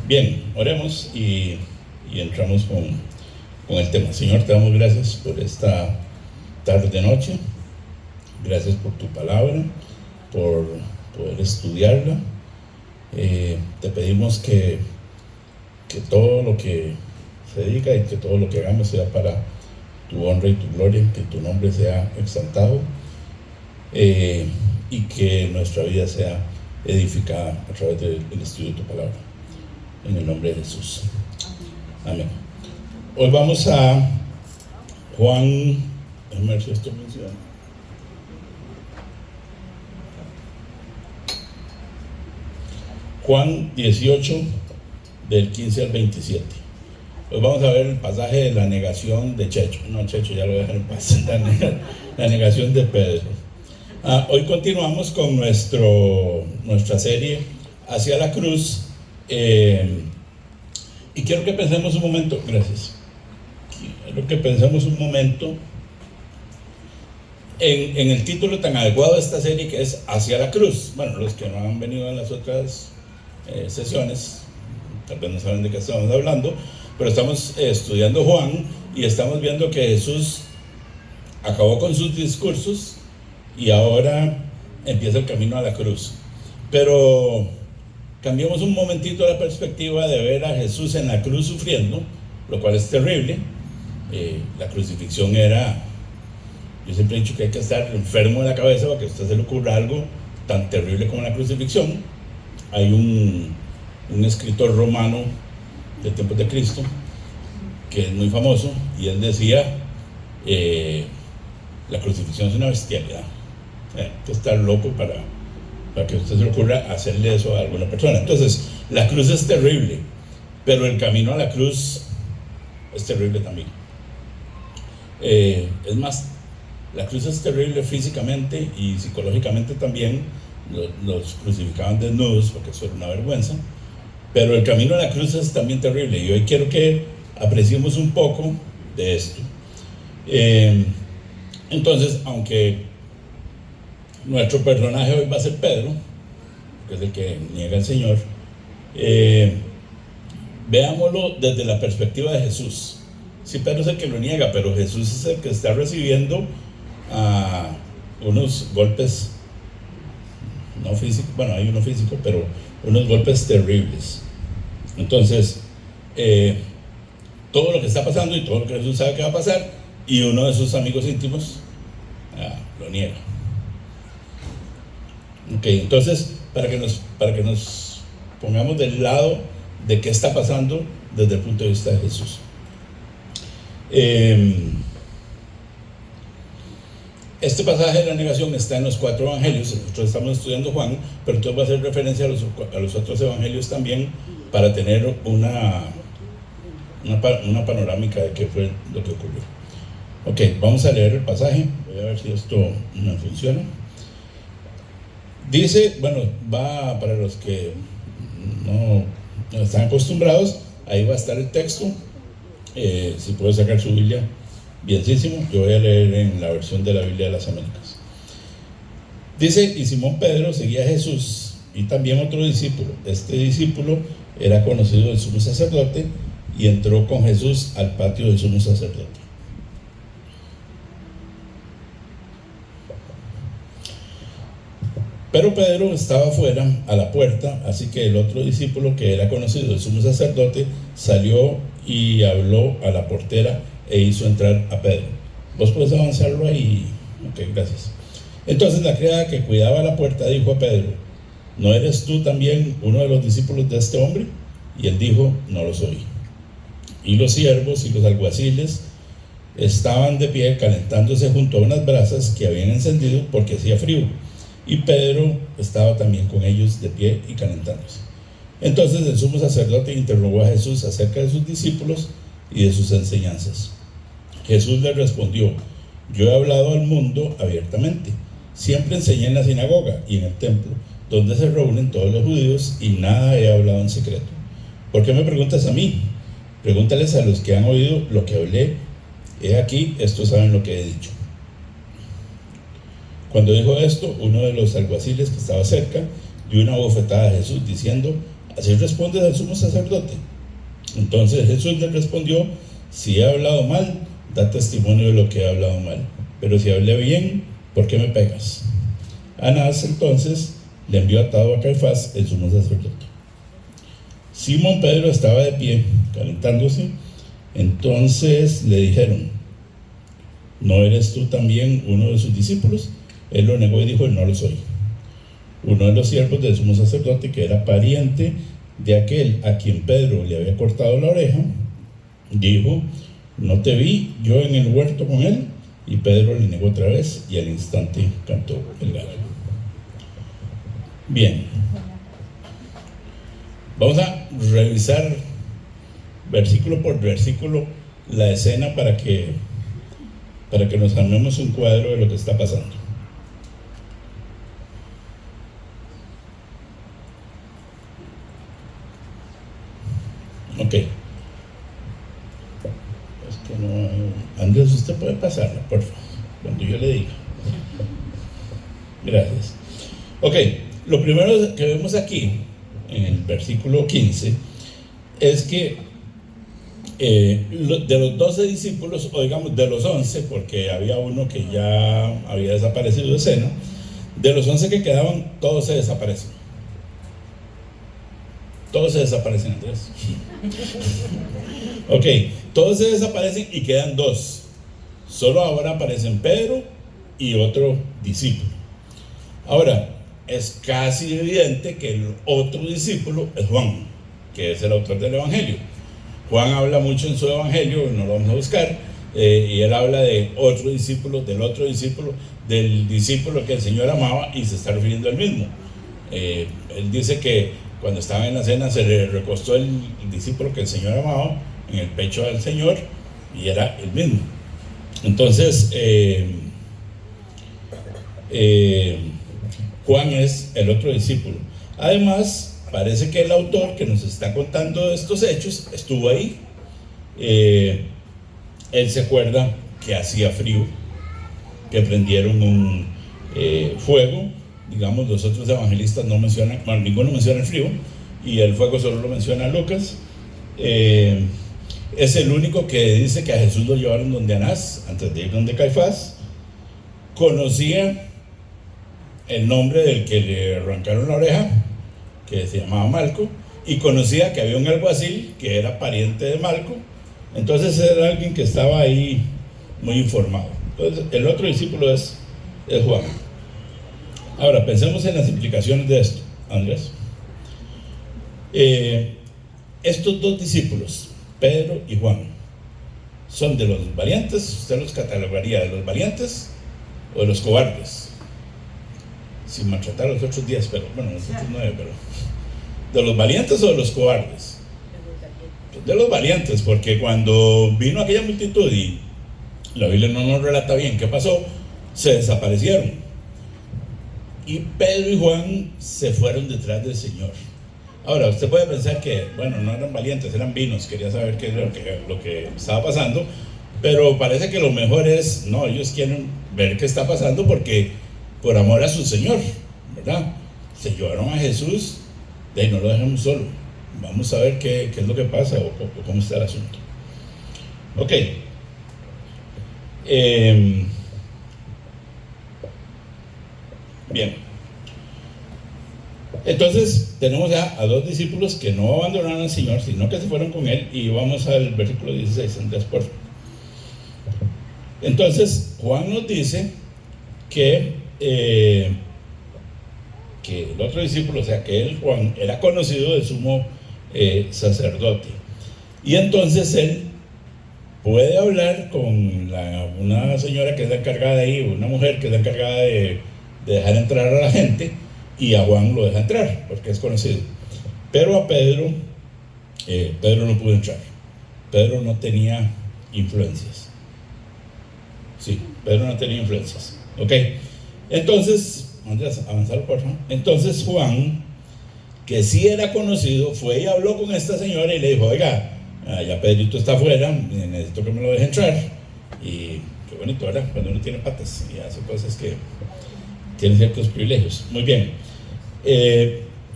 Bien, oremos y entramos con el tema. Señor, te damos gracias por esta tarde-noche. Gracias por tu palabra, por poder estudiarla. Te pedimos que todo lo que se diga y que todo lo que hagamos sea para tu honra y tu gloria, que tu nombre sea exaltado, y que nuestra vida sea edificada a través del estudio de tu palabra. En el nombre de Jesús. Amén. Hoy vamos a Juan, déjame ver si esto menciona. Juan 18, del 15 al 27. Hoy vamos a ver el pasaje de la negación de Checho. No, Checho ya lo voy a dejar en paz. La negación de Pedro. Hoy continuamos con nuestra serie Hacia la Cruz. Y quiero que pensemos un momento, gracias. Quiero que pensemos un momento en el título tan adecuado de esta serie, que es Hacia la Cruz. Bueno, los que no han venido en las otras sesiones tal vez no saben de qué estamos hablando, pero estamos estudiando Juan y estamos viendo que Jesús acabó con sus discursos y ahora empieza el camino a la cruz. Pero cambiemos un momentito la perspectiva de ver a Jesús en la cruz sufriendo, lo cual es terrible. La crucifixión era, yo siempre he dicho que hay que estar enfermo de la cabeza para que a usted se le ocurra algo tan terrible como la crucifixión. Hay un escritor romano de tiempos de Cristo que es muy famoso y él decía, la crucifixión es una bestialidad. Hay que estar loco para que a usted se le ocurra hacerle eso a alguna persona. Entonces, la cruz es terrible, pero el camino a la cruz es terrible también. Es más, la cruz es terrible físicamente y psicológicamente también. Los crucificaban desnudos porque eso era una vergüenza, pero el camino a la cruz es también terrible y hoy quiero que apreciemos un poco de esto. Entonces, aunque nuestro personaje hoy va a ser Pedro, que es el que niega al Señor, veámoslo desde la perspectiva de Jesús. Sí, Pedro es el que lo niega, pero Jesús es el que está recibiendo unos golpes, no físicos, bueno, hay uno físico, pero unos golpes terribles. Entonces, todo lo que está pasando y todo lo que Jesús sabe que va a pasar, y uno de sus amigos íntimos lo niega. Ok, entonces, para que nos pongamos del lado de qué está pasando desde el punto de vista de Jesús. Este pasaje de la negación está en los 4 evangelios. Nosotros estamos estudiando Juan, pero entonces va a hacer referencia a los otros evangelios también para tener una panorámica de qué fue lo que ocurrió. Ok, vamos a leer el pasaje. Voy a ver si esto me funciona. Dice, bueno, va para los que no están acostumbrados, ahí va a estar el texto. Si puede sacar su Biblia, bienísimo. Yo voy a leer en la versión de la Biblia de las Américas. Dice, y Simón Pedro seguía a Jesús y también otro discípulo. Este discípulo era conocido del sumo sacerdote y entró con Jesús al patio del sumo sacerdote. Pero Pedro estaba afuera, a la puerta, así que el otro discípulo, que era conocido del sumo sacerdote, salió y habló a la portera e hizo entrar a Pedro. ¿Vos podés avanzarlo ahí? Ok, gracias. Entonces la criada que cuidaba la puerta dijo a Pedro, ¿no eres tú también uno de los discípulos de este hombre? Y él dijo, no lo soy. Y los siervos y los alguaciles estaban de pie calentándose junto a unas brasas que habían encendido porque hacía frío. Y Pedro estaba también con ellos de pie y calentándose. Entonces el sumo sacerdote interrogó a Jesús acerca de sus discípulos y de sus enseñanzas. Jesús le respondió, yo he hablado al mundo abiertamente. Siempre enseñé en la sinagoga y en el templo, donde se reúnen todos los judíos, y nada he hablado en secreto. ¿Por qué me preguntas a mí? Pregúntales a los que han oído lo que hablé. He aquí, estos saben lo que he dicho. Cuando dijo esto, uno de los alguaciles que estaba cerca dio una bofetada a Jesús diciendo: ¿así respondes al sumo sacerdote? Entonces Jesús le respondió: si he hablado mal, da testimonio de lo que he hablado mal, pero si hablé bien, ¿por qué me pegas? Anás entonces le envió atado a Caifás, el sumo sacerdote. Simón Pedro estaba de pie, calentándose. Entonces le dijeron: ¿no eres tú también uno de sus discípulos? Él lo negó y dijo: no lo soy. Uno de los siervos del sumo sacerdote, que era pariente de aquel a quien Pedro le había cortado la oreja, dijo: ¿no te vi yo en el huerto con él? Y Pedro le negó otra vez, y al instante cantó el gallo. Bien, vamos a revisar versículo por versículo la escena para que nos armemos un cuadro de lo que está pasando. Ok. Es que no. Andrés, usted puede pasarla, por favor, cuando yo le diga. Gracias. Ok, lo primero que vemos aquí, en el versículo 15, es que de los 12 discípulos, o digamos de los 11, porque había uno que ya había desaparecido de escena, de los 11 que quedaban, todos se desaparecen. Todos se desaparecen, Andrés. Ok, todos se desaparecen y quedan dos. Solo ahora aparecen Pedro y otro discípulo. Ahora, es casi evidente que el otro discípulo es Juan, que es el autor del Evangelio. Juan habla mucho en su Evangelio, no lo vamos a buscar, y él habla de otro discípulo, del otro discípulo, del discípulo que el Señor amaba, y se está refiriendo al mismo. Él dice que cuando estaba en la cena se le recostó el discípulo que el Señor amaba en el pecho del Señor, y era el mismo. Entonces, Juan es el otro discípulo. Además, parece que el autor que nos está contando estos hechos estuvo ahí. Él se acuerda que hacía frío, que prendieron un fuego. Digamos, los otros evangelistas no mencionan, bueno, ninguno menciona el frío, y el fuego solo lo menciona Lucas. Es el único que dice que a Jesús lo llevaron donde Anás, antes de ir donde Caifás. Conocía el nombre del que le arrancaron la oreja, que se llamaba Malco, y conocía que había un alguacil que era pariente de Malco. Entonces era alguien que estaba ahí muy informado. Entonces el otro discípulo es Juan. Ahora pensemos en las implicaciones de esto, Andrés. Estos dos discípulos, Pedro y Juan, ¿son de los valientes? ¿Usted los catalogaría de los valientes o de los cobardes? Sin maltratar los otros 10, pero bueno, los otros 9, pero ¿de los valientes o de los cobardes? De los valientes, porque cuando vino aquella multitud, y la Biblia no nos relata bien qué pasó, se desaparecieron. Y Pedro y Juan se fueron detrás del Señor. Ahora, usted puede pensar que, bueno, no eran valientes, eran vinos, quería saber qué era lo que estaba pasando, pero parece que lo mejor es, no, ellos quieren ver qué está pasando porque por amor a su Señor, ¿verdad? Se llevaron a Jesús, de ahí no lo dejamos solo, vamos a ver qué es lo que pasa o cómo está el asunto. Ok. Bien, entonces tenemos ya a dos discípulos que no abandonaron al Señor, sino que se fueron con él, y vamos al versículo 16, Andrés, por favor. Entonces Juan nos dice que el otro discípulo, o sea que él, Juan, era conocido del sumo sacerdote, y entonces él puede hablar con una señora que es la encargada de ahí, una mujer que es la encargada de dejar entrar a la gente, y a Juan lo deja entrar porque es conocido. Pero a Pedro no pudo entrar. Pedro no tenía influencias. Sí, Pedro no tenía influencias. Ok, entonces, Andrés, avanzar por favor. Entonces Juan, que sí era conocido, fue y habló con esta señora y le dijo: oiga, ya Pedrito está afuera, necesito que me lo deje entrar. Y qué bonito, ¿verdad? Cuando uno tiene patas y hace cosas que tiene ciertos privilegios. Muy bien.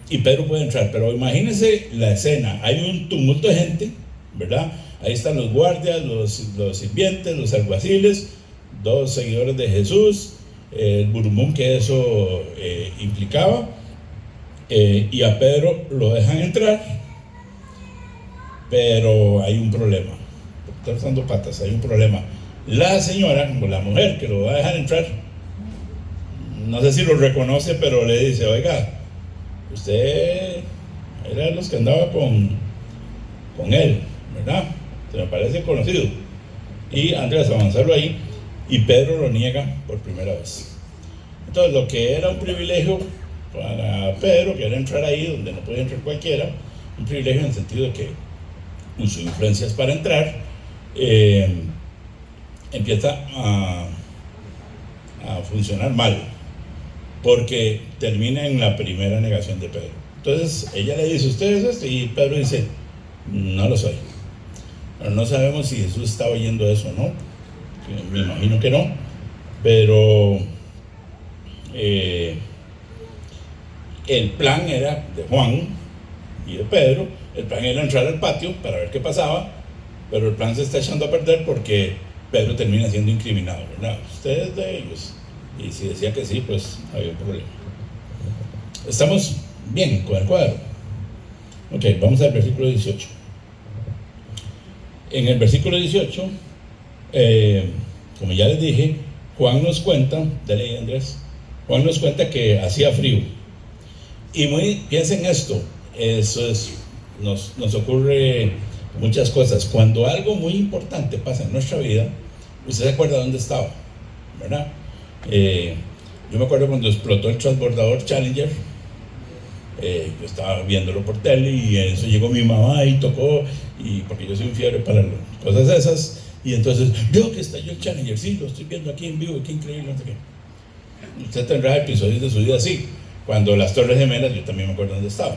y Pedro puede entrar, pero imagínense la escena, hay un tumulto de gente, ¿verdad? Ahí están los guardias, los sirvientes, los alguaciles, 2 seguidores de Jesús, el burumbum que eso implicaba, y a Pedro lo dejan entrar, pero hay un problema, está usando patas, hay un problema. La señora, o la mujer que lo va a dejar entrar, no sé si lo reconoce, pero le dice: oiga, usted era de los que andaba con él, ¿verdad? Se me parece conocido. Y Andrés avanzarlo ahí, y Pedro lo niega por primera vez. Entonces, lo que era un privilegio para Pedro, que era entrar ahí donde no podía entrar cualquiera, un privilegio en el sentido de que usó influencias para entrar, empieza a funcionar mal, porque termina en la primera negación de Pedro. Entonces ella le dice: ¿usted es este? Y Pedro dice: no lo soy. Pero no sabemos si Jesús está oyendo eso o no, me imagino que no, pero el plan era de Juan y de Pedro, el plan era entrar al patio para ver qué pasaba, pero el plan se está echando a perder porque Pedro termina siendo incriminado, ¿verdad? Usted es de ellos. Y si decía que sí, pues había un problema. Estamos bien con el cuadro. Ok, vamos al versículo 18. En el versículo 18, como ya les dije, Juan nos cuenta, dale ahí, Andrés, Juan nos cuenta que hacía frío. Y piensen esto, nos ocurre muchas cosas. Cuando algo muy importante pasa en nuestra vida, usted se acuerda dónde estaba, ¿verdad? Yo me acuerdo cuando explotó el transbordador Challenger, yo estaba viéndolo por tele y en eso llegó mi mamá y tocó, y porque yo soy un fiebre para cosas esas, y entonces veo que estalló el Challenger, sí, lo estoy viendo aquí en vivo, qué increíble, no sé qué. Usted tendrá episodios de su vida así. Cuando las Torres Gemelas, yo también me acuerdo dónde estaba.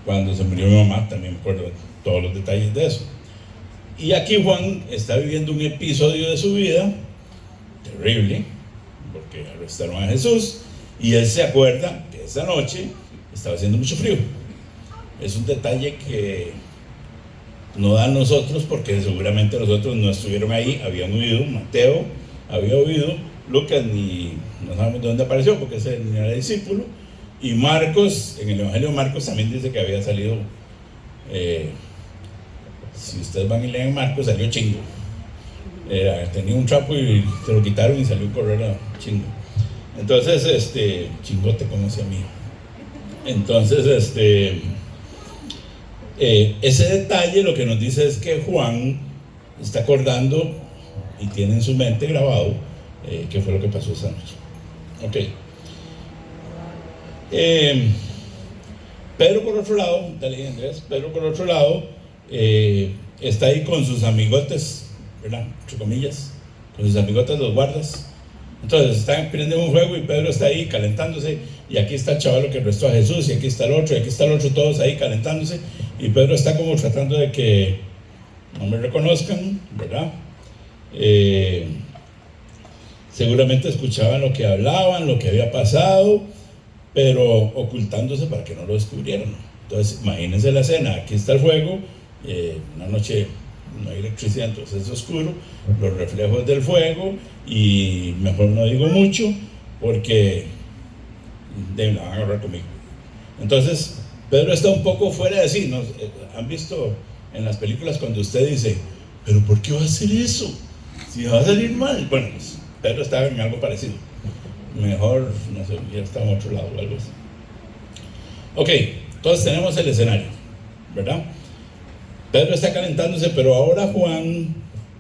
Cuando se murió mi mamá, también me acuerdo todos los detalles de eso. Y aquí Juan está viviendo un episodio de su vida terrible, porque arrestaron a Jesús, y él se acuerda que esa noche estaba haciendo mucho frío. Es un detalle que no da a nosotros, porque seguramente nosotros no estuvieron ahí, habían huido, Mateo había huido, Lucas no sabemos de dónde apareció, porque ese ni era discípulo, y Marcos, en el Evangelio de Marcos también dice que había salido, si ustedes van y leen Marcos, salió chingo. Tenía un trapo y se lo quitaron y salió a correr a chingo. Entonces, chingote como decía mío. Entonces, ese detalle lo que nos dice es que Juan está acordando y tiene en su mente grabado qué fue lo que pasó esa noche. Ok. Pedro, por otro lado, dale Andrés, Pedro, por otro lado, está ahí con sus amigotes, ¿verdad? Entre comillas, con sus amigotes los guardas. Entonces están prendiendo un juego y Pedro está ahí calentándose, y aquí está el chaval que arrestó a Jesús, y aquí está el otro, y aquí está el otro, todos ahí calentándose, y Pedro está como tratando de que no me reconozcan, ¿verdad? Seguramente escuchaban lo que hablaban, lo que había pasado, pero ocultándose para que no lo descubrieran. Entonces imagínense la escena: aquí está el fuego, una noche no hay electricidad, entonces es oscuro, los reflejos del fuego, y mejor no digo mucho porque la van a agarrar conmigo. Entonces Pedro está un poco fuera de sí, ¿no? ¿Han visto en las películas cuando usted dice: pero ¿por qué va a hacer eso? Si va a salir mal. Bueno, pues Pedro estaba en algo parecido. Mejor, no sé, ya está en otro lado o algo así. Ok, entonces tenemos el escenario, ¿verdad? Pedro está calentándose, pero ahora Juan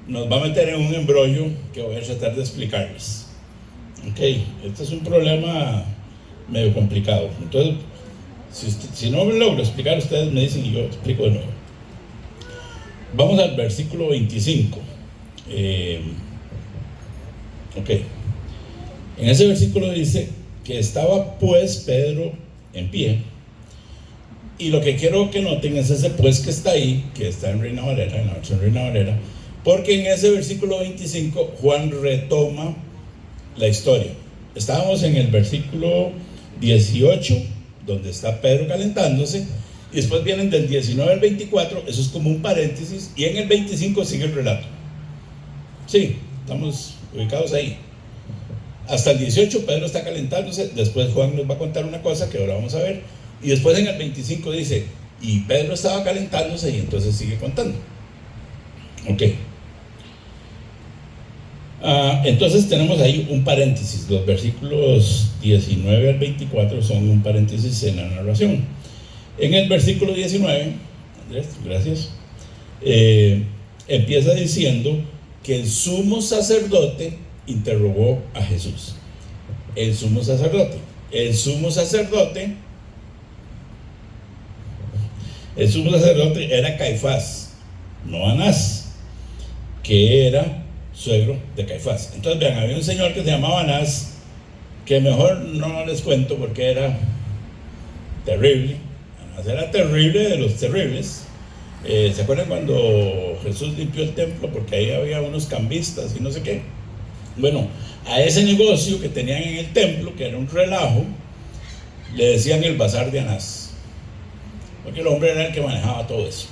nos va a meter en un embrollo que voy a tratar de explicarles. Ok, este es un problema medio complicado. Entonces, si no me logro explicar, ustedes me dicen y yo explico de nuevo. Vamos al versículo 25. Ok. En ese versículo dice que estaba pues Pedro en pie. Y lo que quiero que noten es ese pues que está ahí, que está en Reina Valera, en la versión Reina Valera, porque en ese versículo 25 Juan retoma la historia. Estábamos en el versículo 18, donde está Pedro calentándose, y después vienen del 19 al 24, eso es como un paréntesis, y en el 25 sigue el relato. Sí, estamos ubicados ahí. Hasta el 18 Pedro está calentándose, después Juan nos va a contar una cosa que ahora vamos a ver, y después en el 25 dice, y Pedro estaba calentándose, y entonces sigue contando. Ok. Entonces tenemos ahí un paréntesis. Los versículos 19 al 24 son un paréntesis en la narración. En el versículo 19, Andrés, gracias, empieza diciendo que el sumo sacerdote interrogó a Jesús. El sumo sacerdote era Caifás, no Anás, que era suegro de Caifás. Entonces vean, había un señor que se llamaba Anás, que mejor no les cuento porque era terrible. Anás era terrible de los terribles. ¿Se acuerdan cuando Jesús limpió el templo? Porque ahí había unos cambistas y no sé qué. Bueno, a ese negocio que tenían en el templo, que era un relajo, le decían el bazar de Anás, porque el hombre era el que manejaba todo eso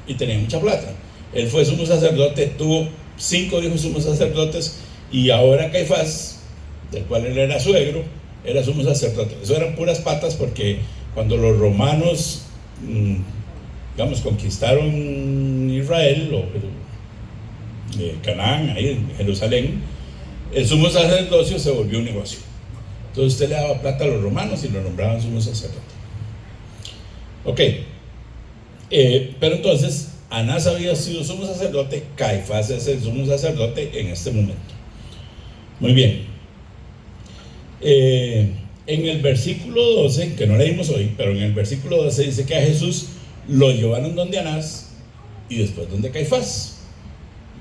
y tenía mucha plata. Él fue sumo sacerdote, tuvo 5 hijos sumos sacerdotes, y ahora Caifás, del cual él era suegro, era sumo sacerdote. Eso eran puras patas, porque cuando los romanos conquistaron Israel o Canaán, ahí en Jerusalén, el sumo sacerdocio se volvió un negocio. Entonces usted le daba plata a los romanos y lo nombraban sumo sacerdote. Ok, pero entonces Anás había sido sumo sacerdote, Caifás es el sumo sacerdote en este momento. Muy bien. En el versículo 12, que no leímos hoy, pero en el versículo 12 dice que a Jesús lo llevaron donde Anás y después donde Caifás.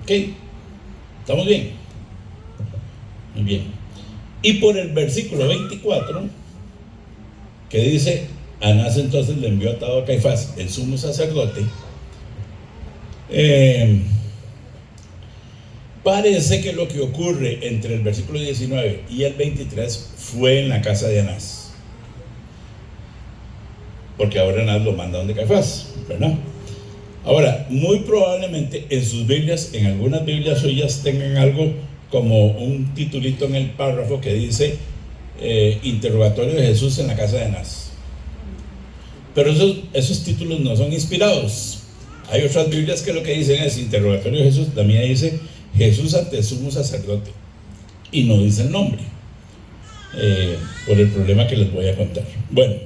Ok, ¿estamos bien? Muy bien. Y por el versículo 24, que dice, Anás entonces le envió atado a Caifás, el sumo sacerdote. Parece que lo que ocurre entre el versículo 19 y el 23 fue en la casa de Anás, porque ahora Anás lo manda donde Caifás, ¿verdad? Ahora, muy probablemente en sus Biblias, en algunas Biblias suyas, tengan algo como un titulito en el párrafo que dice interrogatorio de Jesús en la casa de Anás, pero esos títulos no son inspirados. Hay otras Biblias que lo que dicen es interrogatorio de Jesús. La mía dice Jesús ante el sumo sacerdote y no dice el nombre, por el problema que les voy a contar. Bueno,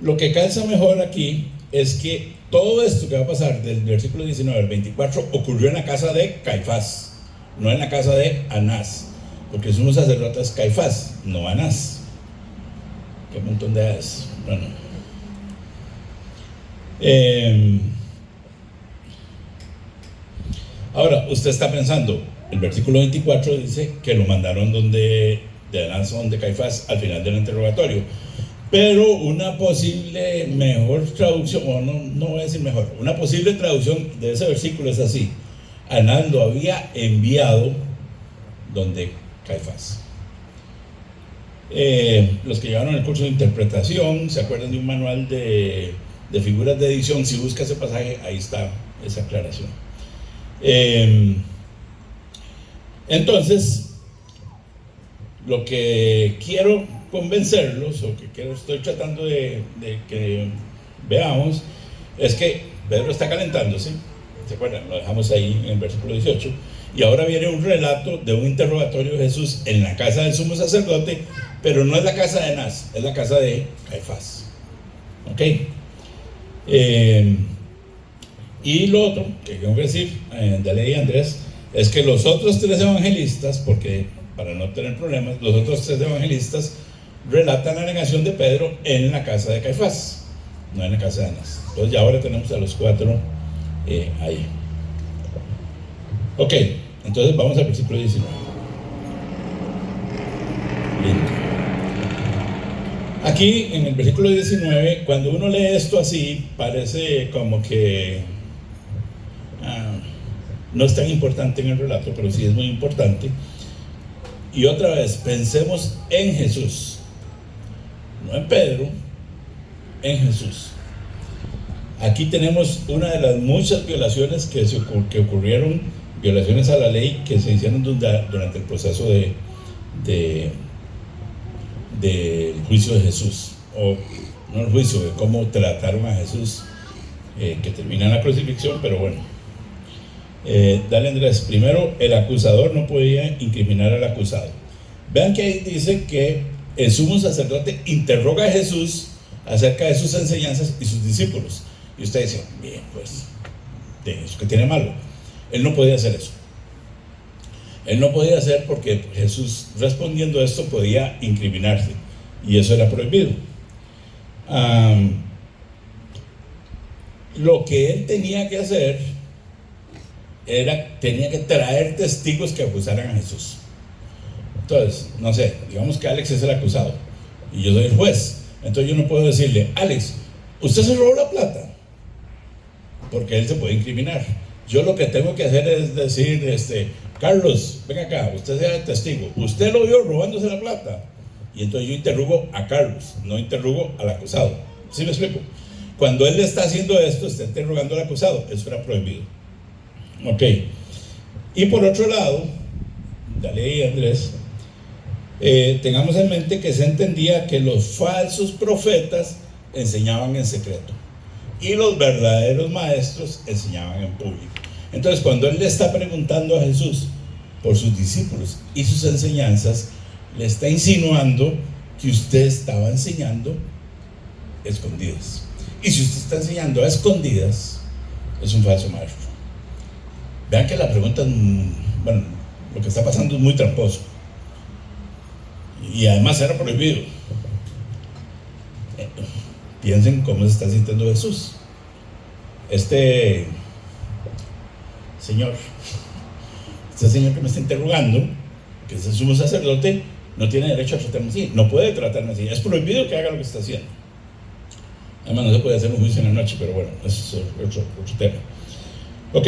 lo que calza mejor aquí es que todo esto que va a pasar del versículo 19 al 24 ocurrió en la casa de Caifás, no en la casa de Anás, porque el sumo sacerdote es Caifás, no Anás. Qué montón de es. Bueno, ahora usted está pensando, el versículo 24 dice que lo mandaron de Anás donde Caifás al final del interrogatorio, pero una posible mejor traducción, o no voy a decir mejor, una posible traducción de ese versículo es así: Anás lo había enviado donde Caifás. Los que llevaron el curso de interpretación se acuerdan de un manual de figuras de edición. Si busca ese pasaje, ahí está esa aclaración. Entonces, lo que quiero convencerlos, o que estoy tratando de que veamos, es que Pedro está calentándose, ¿se acuerdan? Lo dejamos ahí en el versículo 18, y ahora viene un relato de un interrogatorio de Jesús en la casa del sumo sacerdote, pero no es la casa de Anás, es la casa de Caifás. ¿Ok? Y lo otro que tengo que decir, de ley Andrés, es que los otros 3 evangelistas, porque para no tener problemas, los otros 3 evangelistas relatan la negación de Pedro en la casa de Caifás, no en la casa de Anás. Entonces ya ahora tenemos a los 4 ahí. Ok, entonces vamos al versículo 19. Bien. Aquí en el versículo 19, cuando uno lee esto así, parece como que no es tan importante en el relato, pero sí es muy importante. Y otra vez, pensemos en Jesús. no en Pedro, en Jesús. Aquí tenemos una de las muchas violaciones que ocurrieron, violaciones a la ley que se hicieron durante el proceso del juicio de Jesús, o no el juicio, de cómo trataron a Jesús, que termina en la crucifixión, pero bueno. Dale, Andrés. Primero, el acusador no podía incriminar al acusado. Vean que ahí dice que el sumo sacerdote interroga a Jesús acerca de sus enseñanzas y sus discípulos. Y usted dice, bien, pues, de eso que tiene malo. Él no podía hacer eso. Él no podía hacer porque Jesús, respondiendo a esto, podía incriminarse. Y eso era prohibido. Lo que él tenía que hacer tenía que traer testigos que acusaran a Jesús. Entonces, no sé, digamos que Alex es el acusado y yo soy el juez. Entonces yo no puedo decirle, Alex, usted se robó la plata, porque él se puede incriminar. Yo lo que tengo que hacer es decir, Carlos, ven acá, usted sea el testigo, usted lo vio robándose la plata. Y entonces yo interrogo a Carlos, no interrogo al acusado. ¿Sí me explico? Cuando él está haciendo esto, está interrogando al acusado. Eso era prohibido. Ok. Y por otro lado, dale ahí, Andrés, tengamos en mente que se entendía que los falsos profetas enseñaban en secreto y los verdaderos maestros enseñaban en público. Entonces, cuando él le está preguntando a Jesús por sus discípulos y sus enseñanzas, le está insinuando que usted estaba enseñando escondidas. Y si usted está enseñando a escondidas, es un falso maestro. Vean que la pregunta, bueno, lo que está pasando es muy tramposo. Y además era prohibido. Piensen cómo se está sintiendo Jesús. Este señor que me está interrogando, que es el sumo sacerdote, no tiene derecho a tratarme así, no puede tratarme así, es prohibido que haga lo que está haciendo. Además no se puede hacer un juicio en la noche, pero bueno, eso es otro tema. Ok.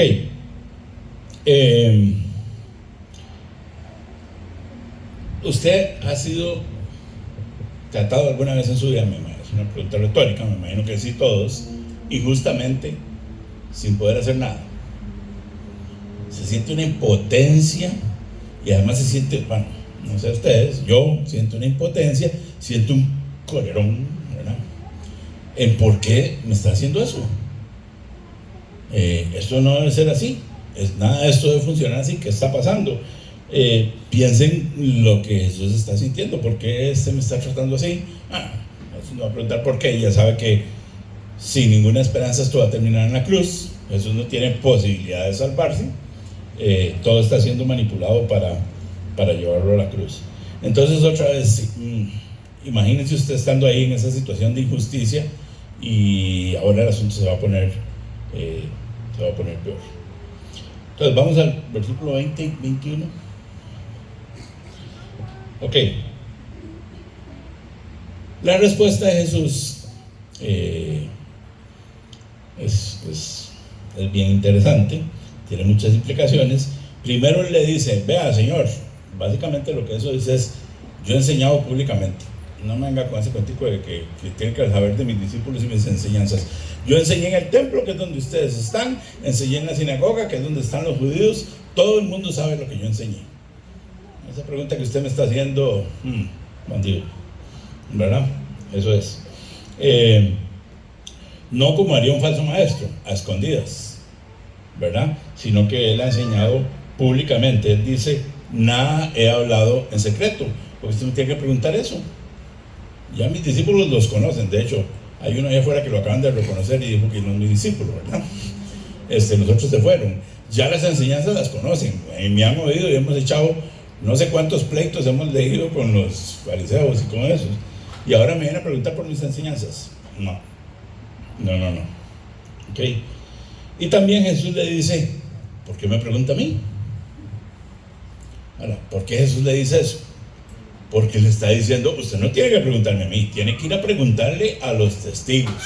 ¿Usted ha sido tratado alguna vez en su vida? Es una pregunta retórica, me imagino que sí todos, injustamente, sin poder hacer nada. Se siente una impotencia y además se siente, bueno, no sé ustedes, yo siento una impotencia, siento un colerón, ¿verdad? En por qué me está haciendo eso. Esto no debe ser así, nada de esto debe funcionar así. ¿Qué está pasando? Piensen lo que Jesús está sintiendo. ¿Por qué me está tratando así? Jesús no va a preguntar por qué. Ya sabe que sin ninguna esperanza esto va a terminar en la cruz. Jesús no tiene posibilidad de salvarse. Todo está siendo manipulado para llevarlo a la cruz. Entonces otra vez, imagínense usted estando ahí en esa situación de injusticia y ahora el asunto se va a poner peor. Entonces vamos al versículo 20 y 21. Ok. La respuesta de Jesús es bien interesante, tiene muchas implicaciones. Primero él le dice, vea Señor, básicamente lo que eso dice es, yo he enseñado públicamente, no me venga con ese cuentico de que tienen que saber de mis discípulos y mis enseñanzas. Yo enseñé en el templo, que es donde ustedes están, enseñé en la sinagoga, que es donde están los judíos, todo el mundo sabe lo que yo enseñé. Esa pregunta que usted me está haciendo, bandido, ¿verdad? Eso es. No como haría un falso maestro, a escondidas, ¿verdad? Sino que él ha enseñado públicamente. Él dice, nada he hablado en secreto, porque usted me tiene que preguntar eso. Ya mis discípulos los conocen, de hecho, hay uno allá afuera que lo acaban de reconocer y dijo que no es mi discípulo, ¿verdad? Los otros se fueron. Ya las enseñanzas las conocen, me han oído y hemos echado no sé cuántos pleitos hemos leído con los fariseos y con esos. Y ahora me vienen a preguntar por mis enseñanzas. No. Ok. Y también Jesús le dice, ¿por qué me pregunta a mí? Ahora, ¿por qué Jesús le dice eso? Porque le está diciendo, usted no tiene que preguntarme a mí, tiene que ir a preguntarle a los testigos.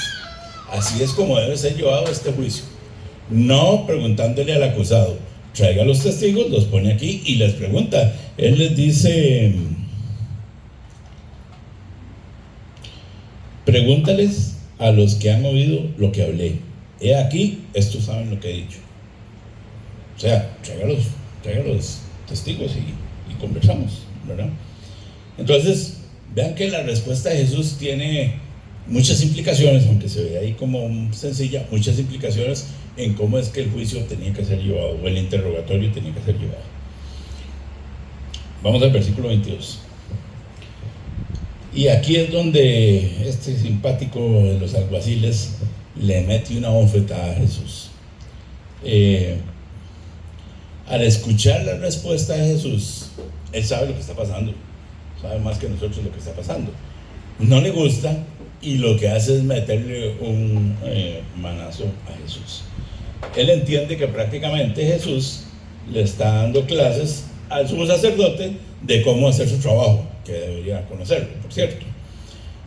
Así es como debe ser llevado este juicio. No preguntándole al acusado. Traiga a los testigos, los pone aquí y les pregunta. Él les dice, Pregúntales a los que han oído lo que hablé. He aquí, estos saben lo que he dicho. O sea, traiga los testigos y conversamos, ¿verdad? Entonces, vean que la respuesta de Jesús tiene muchas implicaciones, aunque se ve ahí como sencilla, muchas implicaciones en cómo es que el juicio tenía que ser llevado, o el interrogatorio tenía que ser llevado. Vamos al versículo 22. Y aquí es donde este simpático de los alguaciles le mete una bofetada a Jesús. Al escuchar la respuesta de Jesús, él sabe lo que está pasando, sabe más que nosotros lo que está pasando. No le gusta y lo que hace es meterle un manazo a Jesús. Él entiende que prácticamente Jesús le está dando clases al sumo sacerdote de cómo hacer su trabajo, que debería conocerlo, por cierto.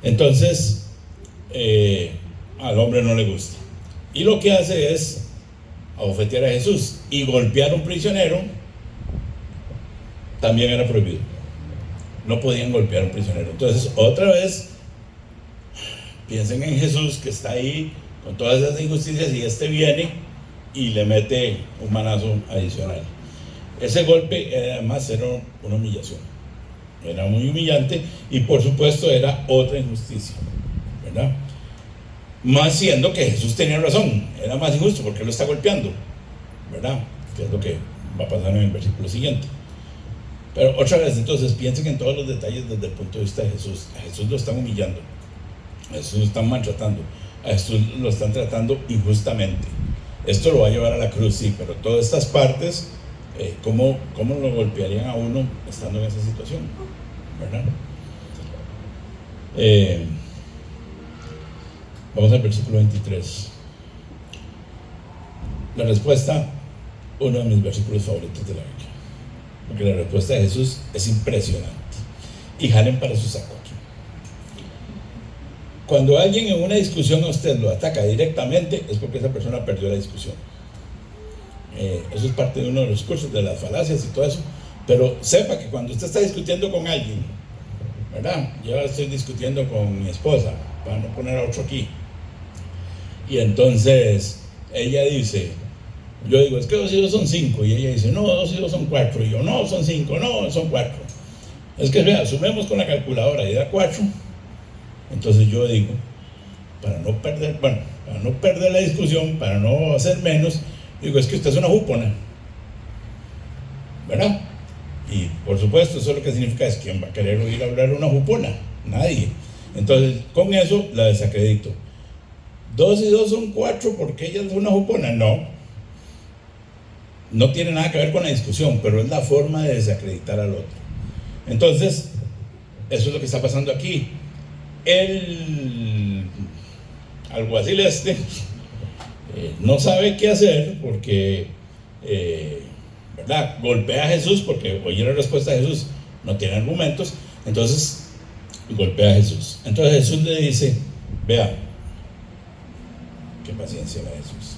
Entonces, al hombre no le gusta. Y lo que hace es abofetear a Jesús, y golpear a un prisionero también era prohibido. No podían golpear a un prisionero. Entonces, otra vez, piensen en Jesús que está ahí con todas esas injusticias, y este viene y le mete un manazo adicional. Ese golpe además era una humillación, era muy humillante, y por supuesto era otra injusticia, ¿verdad? Más siendo que Jesús tenía razón, era más injusto porque lo está golpeando, ¿verdad? Que es lo que va a pasar en el versículo siguiente. Pero otra vez, entonces, piensen en todos los detalles desde el punto de vista de Jesús. A Jesús lo están humillando, a Jesús lo están maltratando, a Jesús lo están tratando injustamente. Esto lo va a llevar a la cruz, sí, pero todas estas partes, ¿cómo lo golpearían a uno estando en esa situación? ¿Verdad? Vamos al versículo 23. La respuesta, uno de mis versículos favoritos de la Biblia, porque la respuesta de Jesús es impresionante. Y jalen para su saco aquí. Cuando alguien en una discusión a usted lo ataca directamente, es porque esa persona perdió la discusión. Eso es parte de uno de los cursos de las falacias y todo eso. Pero sepa que cuando usted está discutiendo con alguien, ¿verdad? Yo estoy discutiendo con mi esposa, para no poner a otro aquí, y entonces ella dice, yo digo, es que 2 y 2 son 5, y ella dice, no, 2 y 2 son 4, y yo, no, son 5, no, son 4. Es que vea, sumemos con la calculadora y da 4. Entonces yo digo, para no perder la discusión, para no hacer menos, digo, es que usted es una jupona, ¿verdad? Y por supuesto, eso lo que significa es, ¿quién va a querer oír hablar una jupona? Nadie. Entonces, con eso la desacredito. 2 y 2 son 4 porque ella es una jupona. No tiene nada que ver con la discusión, pero es la forma de desacreditar al otro. Entonces, eso es lo que está pasando aquí. El alguacil no sabe qué hacer porque, ¿verdad? Golpea a Jesús porque oye la respuesta de Jesús, no tiene argumentos, entonces golpea a Jesús. Entonces Jesús le dice, vea, qué paciencia la Jesús.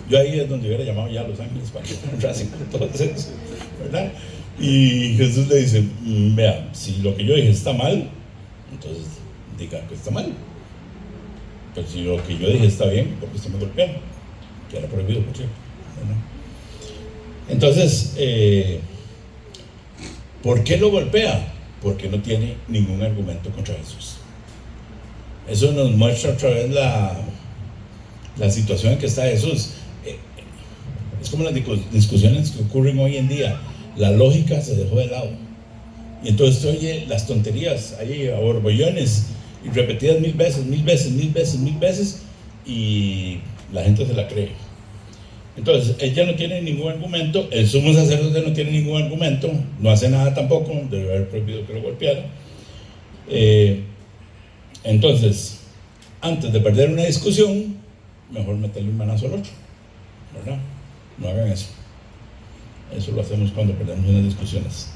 Yo ahí es donde hubiera llamado ya a Los Ángeles para que fueran entonces, ¿verdad? Y Jesús le dice, vea, si lo que yo dije está mal, entonces diga que está mal. Pero si lo que yo dije está bien, ¿por qué usted me golpea? Que era prohibido, por cierto, ¿verdad? Entonces, ¿por qué lo golpea? Porque no tiene ningún argumento contra Jesús. Eso nos muestra otra vez la situación en que está Jesús. Es como las discusiones que ocurren hoy en día. La lógica se dejó de lado. Y entonces oye las tonterías ahí a borbollones y repetidas 1000 veces, y la gente se la cree. Entonces, ella no tiene ningún argumento, el sumo sacerdote no tiene ningún argumento, no hace nada tampoco, debe haber prohibido que lo golpeara. Entonces, antes de perder una discusión, mejor meterle un manazo al otro, ¿verdad? No hagan eso. Eso lo hacemos cuando perdemos unas discusiones.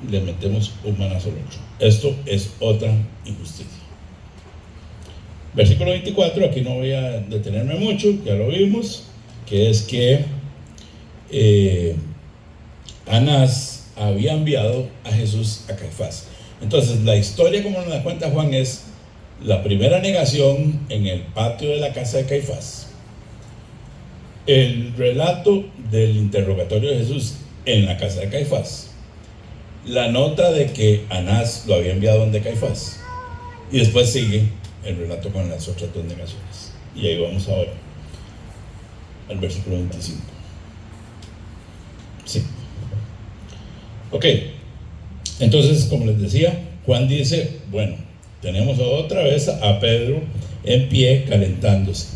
Le metemos un manazo al otro. Esto es otra injusticia. Versículo 24, aquí no voy a detenerme mucho, ya lo vimos, que es que Anás había enviado a Jesús a Caifás. Entonces, la historia como nos la cuenta Juan es la primera negación en el patio de la casa de Caifás, el relato del interrogatorio de Jesús en la casa de Caifás, la nota de que Anás lo había enviado donde Caifás, y después sigue el relato con las otras dos negaciones. Y ahí vamos ahora al versículo 25. Sí. Ok. Entonces, como les decía, Juan dice, bueno, tenemos otra vez a Pedro en pie calentándose.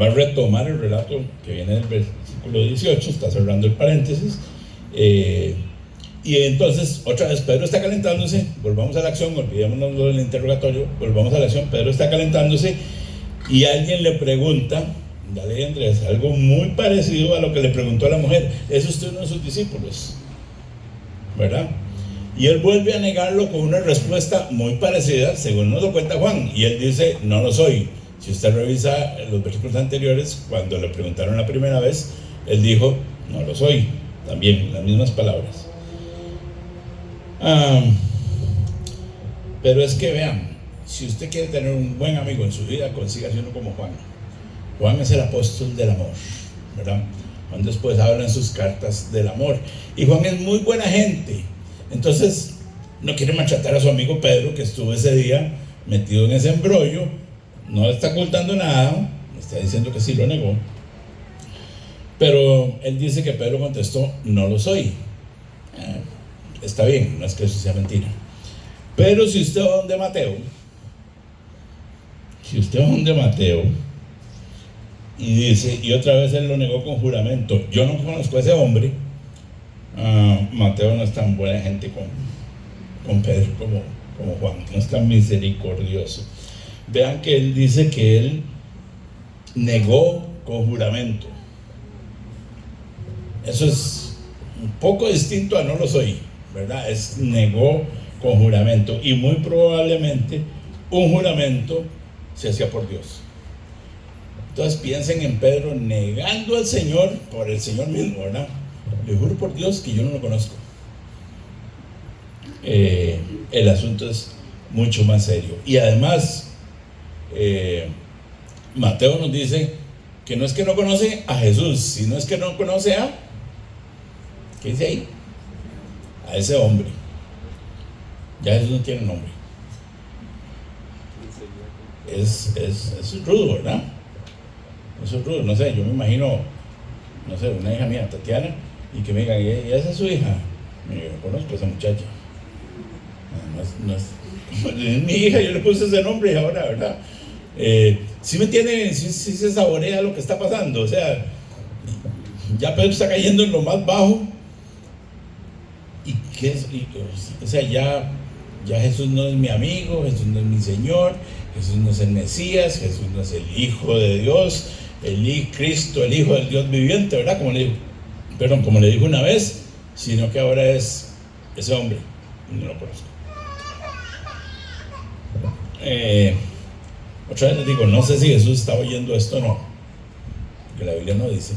Va a retomar el relato que viene del versículo 18, está cerrando el paréntesis. Y entonces, otra vez, Pedro está calentándose, volvamos a la acción, olvidémonos del interrogatorio, volvamos a la acción, Pedro está calentándose y alguien le pregunta, dale Andrés, algo muy parecido a lo que le preguntó a la mujer, ¿es usted uno de sus discípulos? ¿Verdad? Y él vuelve a negarlo con una respuesta muy parecida, según nos lo cuenta Juan, y él dice, no lo soy. Si usted revisa los versículos anteriores, cuando le preguntaron la primera vez, él dijo, no lo soy, también, las mismas palabras. Pero es que vean, si usted quiere tener un buen amigo en su vida, consígase uno como Juan. Juan es el apóstol del amor, ¿verdad? Juan después habla en sus cartas del amor, y Juan es muy buena gente. Entonces no quiere maltratar a su amigo Pedro, que estuvo ese día metido en ese embrollo. No está ocultando nada, está diciendo que sí lo negó, pero él dice que Pedro contestó, no lo soy. Está bien, no es que eso sea mentira. Pero si usted va donde Mateo, y dice, y otra vez él lo negó con juramento, yo no conozco a ese hombre, Mateo no es tan buena gente con Pedro como Juan, no es tan misericordioso. Vean que él dice que él negó con juramento. Eso es un poco distinto a no lo soy, ¿verdad? Es negó con juramento, y muy probablemente un juramento se hacía por Dios. Entonces piensen en Pedro negando al Señor por el Señor mismo, ¿verdad? Le juro por Dios que yo no lo conozco. El asunto es mucho más serio. Y además, Mateo nos dice que no es que no conoce a Jesús, sino es que no conoce a, ¿qué dice ahí? A ese hombre. Ya Jesús no tiene nombre. Es rudo, ¿verdad? Eso es rudo, no sé, yo me imagino, no sé, una hija mía, Tatiana, y que me diga, ¿y esa es su hija? Yo conozco a esa muchacha. No es mi hija, yo le puse ese nombre y ahora, ¿verdad? ¿Sí me entienden? ¿Sí se saborea lo que está pasando? O sea, ya Pedro está cayendo en lo más bajo. O sea, ya Jesús no es mi amigo, Jesús no es mi Señor, Jesús no es el Mesías, Jesús no es el Hijo de Dios, Cristo, el Hijo del Dios viviente, ¿verdad? Como le dijo una vez, sino que ahora es ese hombre, no lo conozco. Otra vez les digo, no sé si Jesús está oyendo esto o no, que la Biblia no dice,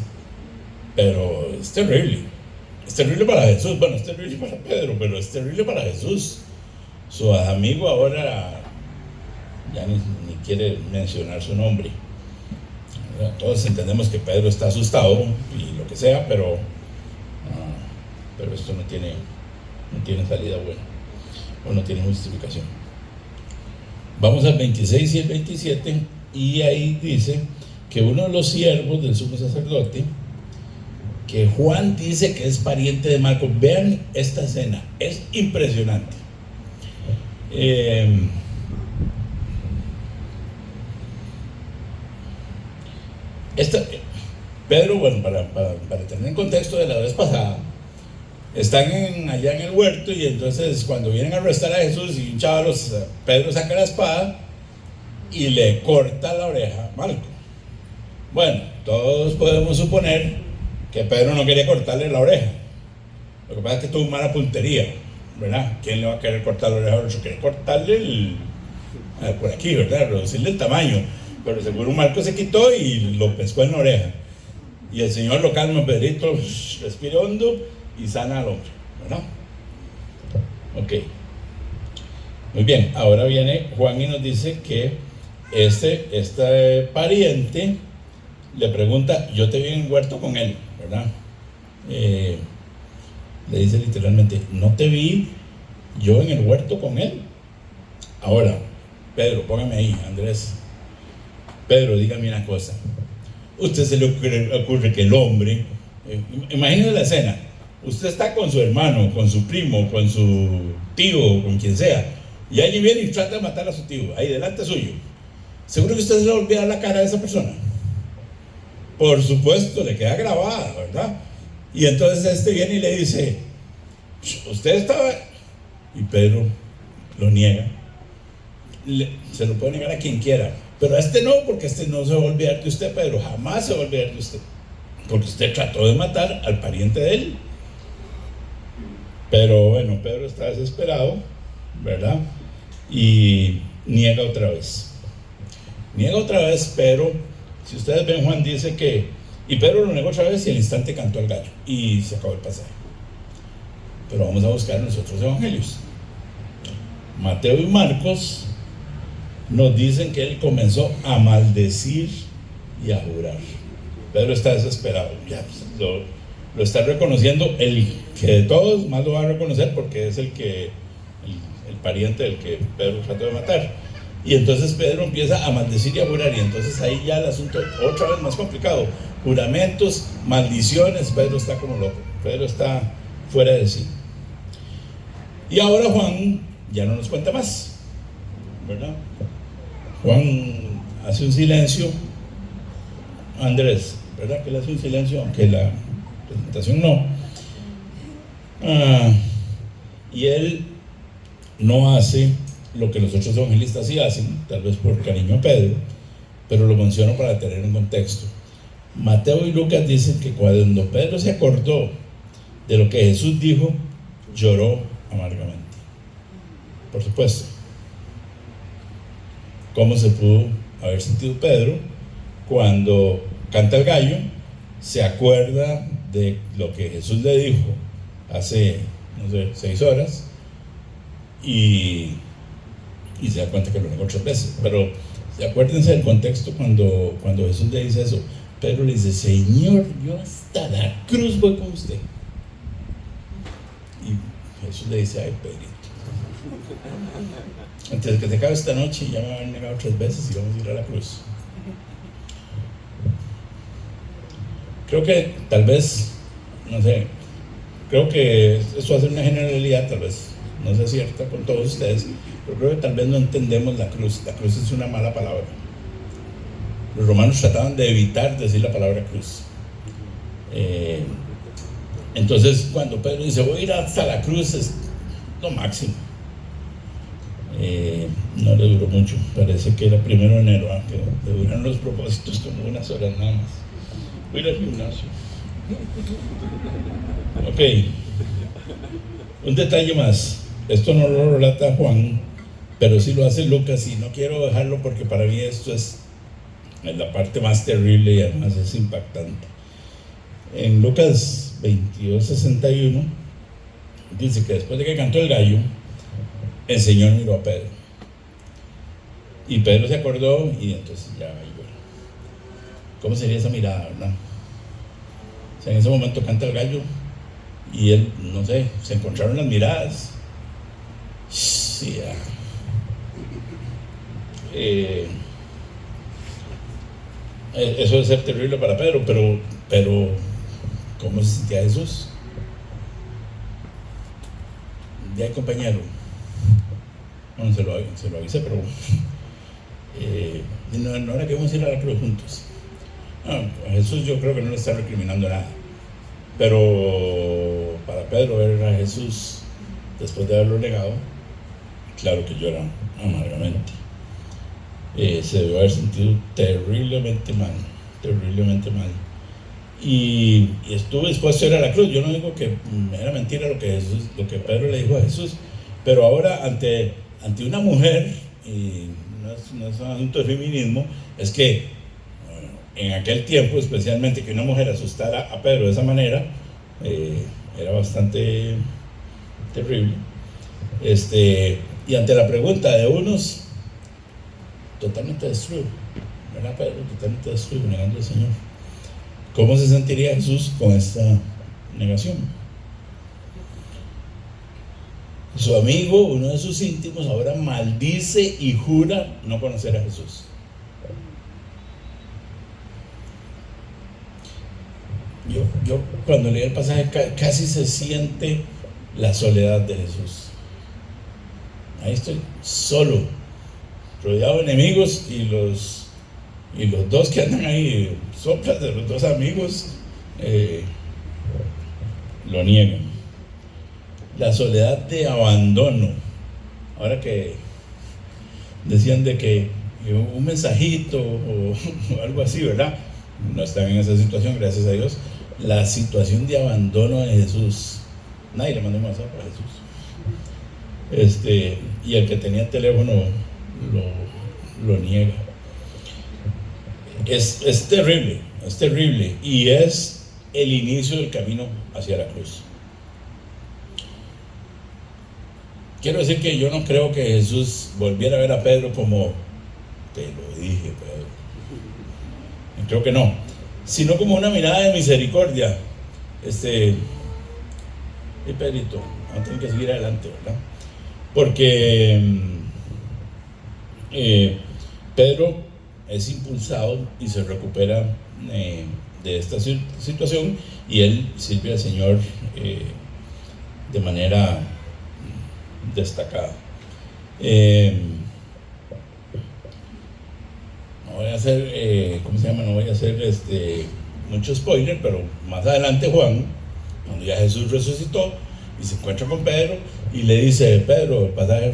pero es terrible. Es terrible para Jesús, bueno, es terrible para Pedro, pero es terrible para Jesús. Su amigo ahora ya ni quiere mencionar su nombre. Todos entendemos que Pedro está asustado y lo que sea, pero esto no tiene salida buena, o no tiene justificación. Vamos al 26 y el 27, y ahí dice que uno de los siervos del sumo sacerdote, que Juan dice que es pariente de Marcos. Vean esta escena, es impresionante. Pedro, bueno, para tener en contexto de la vez pasada, están allá en el huerto, y entonces cuando vienen a arrestar a Jesús y un chaval, Pedro saca la espada y le corta la oreja a Malco. Bueno, todos podemos suponer que Pedro no quería cortarle la oreja. Lo que pasa es que tuvo mala puntería, ¿verdad? ¿Quién le va a querer cortar la oreja a otro? Quiere cortarle por aquí, ¿verdad? Reducirle el tamaño. Pero seguro Marco se quitó y lo pescó en la oreja. Y el Señor lo calma, Pedrito, respira hondo y sana al hombre, ¿verdad? Ok. Muy bien, ahora viene Juan y nos dice que este pariente le pregunta, yo te vi en el huerto con él, ¿verdad? Le dice literalmente, no te vi yo en el huerto con él. Ahora, Pedro, póngame ahí, Andrés. Pedro, dígame una cosa. Usted se le ocurre que el hombre, imagínese la escena, usted está con su hermano, con su primo, con su tío, con quien sea, y alguien viene y trata de matar a su tío, ahí delante suyo. Seguro que usted se le va a olvidar la cara de esa persona. Por supuesto, le queda grabada, ¿verdad? Y entonces viene y le dice, usted estaba... Y Pedro lo niega. Se lo puede negar a quien quiera, pero a no, porque no se va a olvidar de usted, Pedro, jamás se va a olvidar de usted, porque usted trató de matar al pariente de él. Pero bueno, Pedro está desesperado, ¿verdad? Y niega otra vez, pero si ustedes ven, Juan dice que, y Pedro lo negó otra vez y al instante cantó al gallo, y se acabó el pasaje. Pero vamos a buscar en los otros evangelios. Mateo y Marcos nos dicen que él comenzó a maldecir y a jurar. Pedro está desesperado, ya lo está reconociendo, el que de todos más lo va a reconocer porque es el pariente del que Pedro trató de matar. Y entonces Pedro empieza a maldecir y a jurar, y entonces ahí ya el asunto otra vez más complicado, juramentos, maldiciones. Pedro está como loco, Pedro está fuera de sí. Y ahora Juan ya no nos cuenta más, ¿verdad? Juan hace un silencio. Andrés, ¿verdad que él hace un silencio? Aunque la presentación no. Y él no hace lo que los otros evangelistas sí hacen, tal vez por cariño a Pedro, pero lo menciono para tener un contexto. Mateo y Lucas dicen que cuando Pedro se acordó de lo que Jesús dijo, lloró amargamente. Por supuesto. ¿Cómo se pudo haber sentido Pedro cuando canta el gallo, se acuerda de lo que Jesús le dijo hace, no sé, 6 horas y se da cuenta que lo negó 3 veces? Pero acuérdense del contexto cuando Jesús le dice eso. Pedro le dice, Señor, yo hasta la cruz voy con usted. Y Jesús le dice, ay, Pedrito, antes de que te acabe esta noche ya me han negado 3 veces y vamos a ir a la cruz. Creo que tal vez, no sé, creo que eso hace una generalidad, tal vez no sea cierta con todos ustedes, pero creo que tal vez no entendemos la cruz. La cruz es una mala palabra. Los romanos trataban de evitar decir la palabra cruz. Entonces cuando Pedro dice voy a ir hasta la cruz, es lo máximo. No le duró mucho, parece que era 1 de enero, que le duraron los propósitos como unas horas nada más. Voy a ir al gimnasio. Ok, un detalle más, esto no lo relata Juan, pero sí lo hace Lucas, y no quiero dejarlo porque para mí esto es la parte más terrible y además es impactante. En Lucas 22:61 dice que después de que cantó el gallo, el Señor miró a Pedro y Pedro se acordó y entonces ya lloró. ¿Cómo sería esa mirada, verdad? O sea, en ese momento canta el gallo y él, no sé, se encontraron las miradas. Sí, eso debe ser terrible para Pedro, pero ¿cómo se sentía Jesús? Ya, compañero, bueno, se lo avisé, pero no era que vamos a ir a la cruz juntos. No, a Jesús yo creo que no le está recriminando nada, pero para Pedro ver a Jesús después de haberlo negado, claro que llora amargamente. Se debió haber sentido terriblemente mal, y estuvo dispuesto a ir a la cruz. Yo no digo que era mentira lo que Pedro le dijo a Jesús, pero ahora ante una mujer, y no es un asunto de feminismo, es que en aquel tiempo, especialmente, que una mujer asustara a Pedro de esa manera, era bastante terrible. Y ante la pregunta de unos, totalmente destruido, ¿verdad, Pedro? Totalmente destruido, negando al Señor. ¿Cómo se sentiría Jesús con esta negación? Su amigo, uno de sus íntimos, ahora maldice y jura no conocer a Jesús. Yo cuando leí el pasaje casi se siente la soledad de Jesús. Ahí estoy solo, rodeado de enemigos, y los dos que andan ahí, soplas de los dos amigos, lo niegan. La soledad de abandono. Ahora que decían de que un mensajito o algo así, ¿verdad? No están en esa situación, gracias a Dios. La situación de abandono de Jesús. Nadie le mandó un mensaje a Jesús. Y el que tenía teléfono lo niega. Es terrible, y es el inicio del camino hacia la cruz. Quiero decir que yo no creo que Jesús volviera a ver a Pedro como, te lo dije, Pedro. Creo que no, sino como una mirada de misericordia. Pedrito, vamos a tener que seguir adelante, ¿verdad? Porque Pedro es impulsado y se recupera de esta situación, y él sirve al Señor de manera destacada. No voy a hacer, no voy a hacer mucho spoiler, pero más adelante Juan, cuando ya Jesús resucitó y se encuentra con Pedro y le dice: Pedro, el pasaje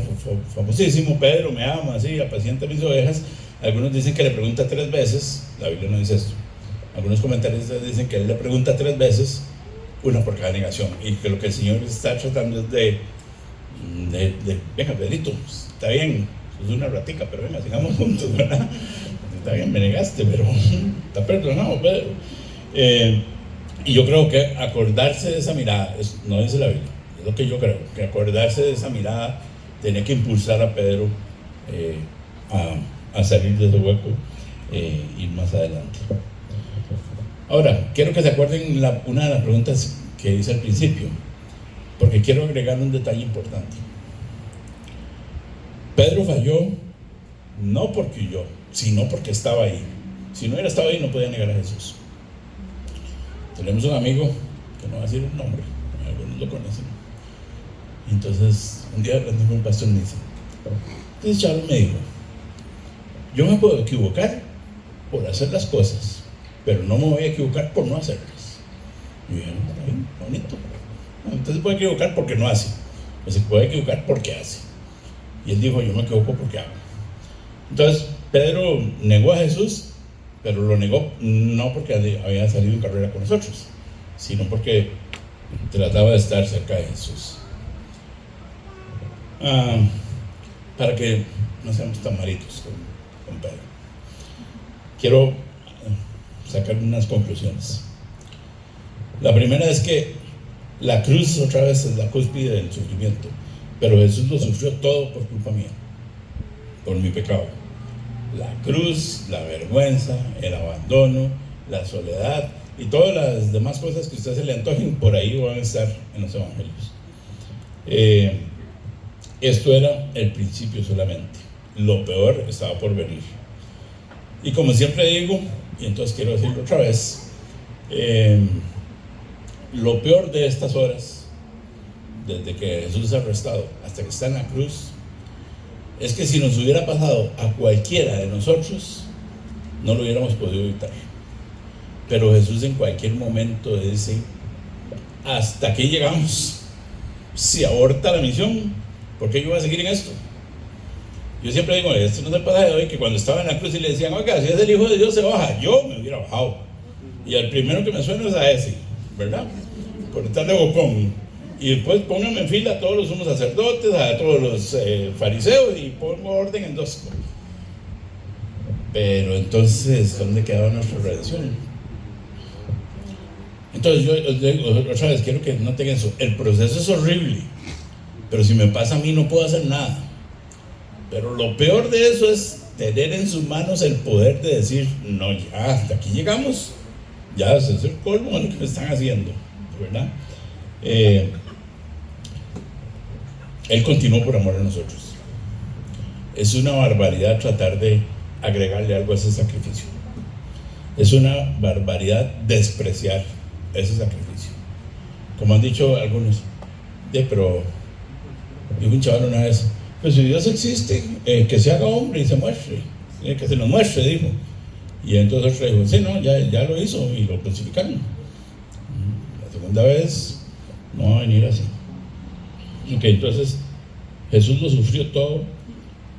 famosísimo, Pedro, me ama, así, apacienta mis ovejas. Algunos dicen que le pregunta 3 veces, la Biblia no dice esto. Algunos comentaristas dicen que él le pregunta 3 veces, una por cada negación, y que lo que el Señor está tratando es de venga, Pedrito, está bien, sos una ratica, pero venga, sigamos juntos, ¿verdad? Está bien, me negaste, pero está perdonado, Pedro. Y yo creo que acordarse de esa mirada, no dice la Biblia, es lo que yo creo, que acordarse de esa mirada tenía que impulsar a Pedro a salir de ese hueco, ir más adelante. Ahora, quiero que se acuerden una de las preguntas que hice al principio, porque quiero agregar un detalle importante. Pedro falló no porque huyó, sino porque estaba ahí. Si no hubiera estado ahí, no podía negar a Jesús. Tenemos un amigo, que no va a decir el nombre, algunos lo conocen. Entonces, un día hablando con un pastor me dice: entonces Charles me dijo, yo me puedo equivocar por hacer las cosas, pero no me voy a equivocar por no hacerlas. Y yo dije: está bien, bonito. Entonces se puede equivocar porque no hace, o se puede equivocar porque hace. Y él dijo: yo me equivoco porque hago. Entonces Pedro negó a Jesús, pero lo negó no porque había salido en carrera con nosotros, sino porque trataba de estar cerca de Jesús. Para que no seamos tan malitos con Pedro, quiero sacar unas conclusiones. La primera es que la cruz otra vez es la cúspide del sufrimiento, pero Jesús lo sufrió todo por culpa mía, por mi pecado. La cruz, la vergüenza, el abandono, la soledad y todas las demás cosas que a usted se le antojen, por ahí van a estar en los evangelios. Esto era el principio solamente, lo peor estaba por venir. Y como siempre digo, y entonces quiero decirlo otra vez, lo peor de estas horas, desde que Jesús es arrestado hasta que está en la cruz, es que si nos hubiera pasado a cualquiera de nosotros, no lo hubiéramos podido evitar. Pero Jesús en cualquier momento dice: hasta aquí llegamos. Si aborta la misión, ¿por qué yo voy a seguir en esto? Yo siempre digo, esto no es el pasaje de hoy, que cuando estaba en la cruz y le decían: oiga, si es el Hijo de Dios se baja, yo me hubiera bajado. Y el primero que me suena es a ese, ¿verdad? Por estar de bocón. Y después pónganme en fila a todos los sumos sacerdotes, a todos los fariseos, y pongo orden en 2. Pero entonces, ¿dónde quedaba nuestra redención? Entonces yo otra vez quiero que noten eso. El proceso es horrible, pero si me pasa a mí no puedo hacer nada. Pero lo peor de eso es tener en sus manos el poder de decir, no, ya, hasta aquí llegamos, ya ese es el colmo de lo que me están haciendo, ¿verdad? Él continuó por amor a nosotros. Es una barbaridad tratar de agregarle algo a ese sacrificio. Es una barbaridad despreciar ese sacrificio. Como han dicho algunos, pero dijo un chaval una vez, pues si Dios existe, que se haga hombre y se muestre, que se nos muestre, dijo. Y entonces otro dijo, sí, no, ya lo hizo y lo crucificaron. La segunda vez no va a venir así. Ok, entonces Jesús lo sufrió todo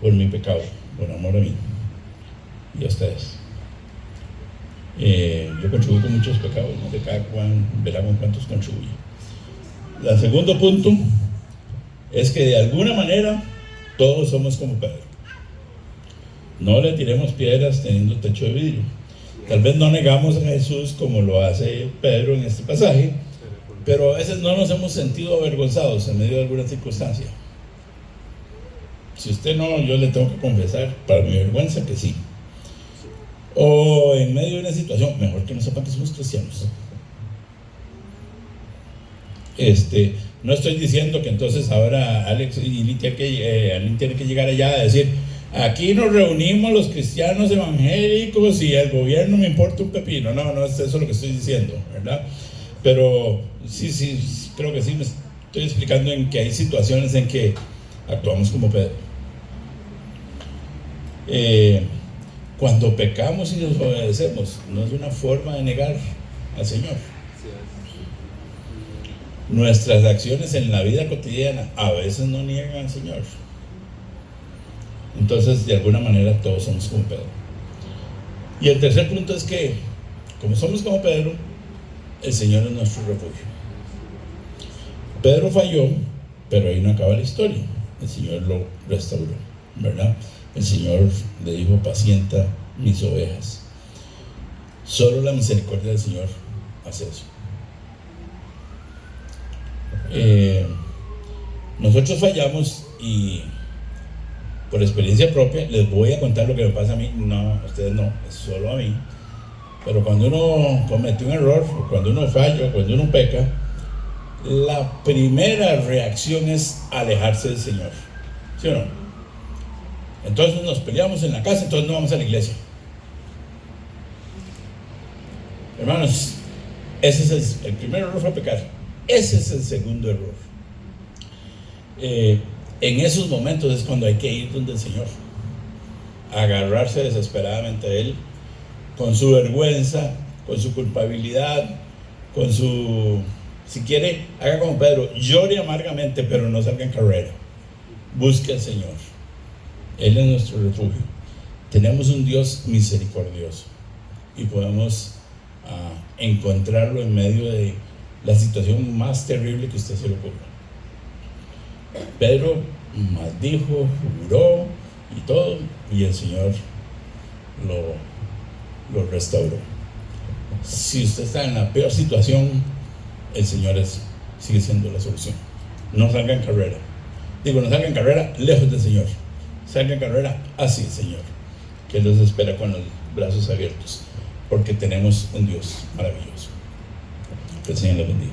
por mi pecado, por amor a mí y a ustedes. Yo contribuyo con muchos pecados, ¿no? De cada cual verá con cuántos contribuye. El segundo punto es que de alguna manera todos somos como Pedro. No le tiremos piedras teniendo techo de vidrio. Tal vez no negamos a Jesús como lo hace Pedro en este pasaje, pero a veces no nos hemos sentido avergonzados en medio de alguna circunstancia. Si usted no, yo le tengo que confesar, para mi vergüenza, que sí. O en medio de una situación, mejor que no sepan que somos cristianos. No estoy diciendo que entonces ahora Alex y Lynn tienen que llegar allá a decir, aquí nos reunimos los cristianos evangélicos y el gobierno me importa un pepino. No es eso lo que estoy diciendo, ¿verdad? Pero sí, creo que sí me estoy explicando en que hay situaciones en que actuamos como Pedro. Cuando pecamos y desobedecemos, no es una forma de negar al Señor. Nuestras acciones en la vida cotidiana a veces no niegan al Señor. Entonces, de alguna manera, todos somos como Pedro. Y el tercer punto es que, como somos como Pedro, el Señor es nuestro refugio. Pedro falló, pero ahí no acaba la historia. El Señor lo restauró, ¿verdad? El Señor le dijo, pacienta mis ovejas. Solo la misericordia del Señor hace eso. Nosotros fallamos y por experiencia propia les voy a contar lo que me pasa a mí. No, a ustedes no, es solo a mí. Pero cuando uno comete un error, o cuando uno falla, o cuando uno peca, la primera reacción es alejarse del Señor, ¿sí o no? Entonces nos peleamos en la casa, entonces no vamos a la iglesia. Hermanos, ese es el primer error, fue pecar. Ese es el segundo error. En esos momentos es cuando hay que ir donde el Señor, agarrarse desesperadamente a Él, con su vergüenza, con su culpabilidad, con su... Si quiere, haga como Pedro, llore amargamente, pero no salga en carrera. Busque al Señor. Él es nuestro refugio. Tenemos un Dios misericordioso y podemos encontrarlo en medio de la situación más terrible que usted se le ocurra. Pedro maldijo, juró y todo, y el Señor lo restauró. Si usted está en la peor situación, el Señor sigue siendo la solución. No salga en carrera. No salga en carrera lejos del Señor. Salga en carrera hacia el Señor, que Él los espera con los brazos abiertos, porque tenemos un Dios maravilloso. Que el Señor los bendiga.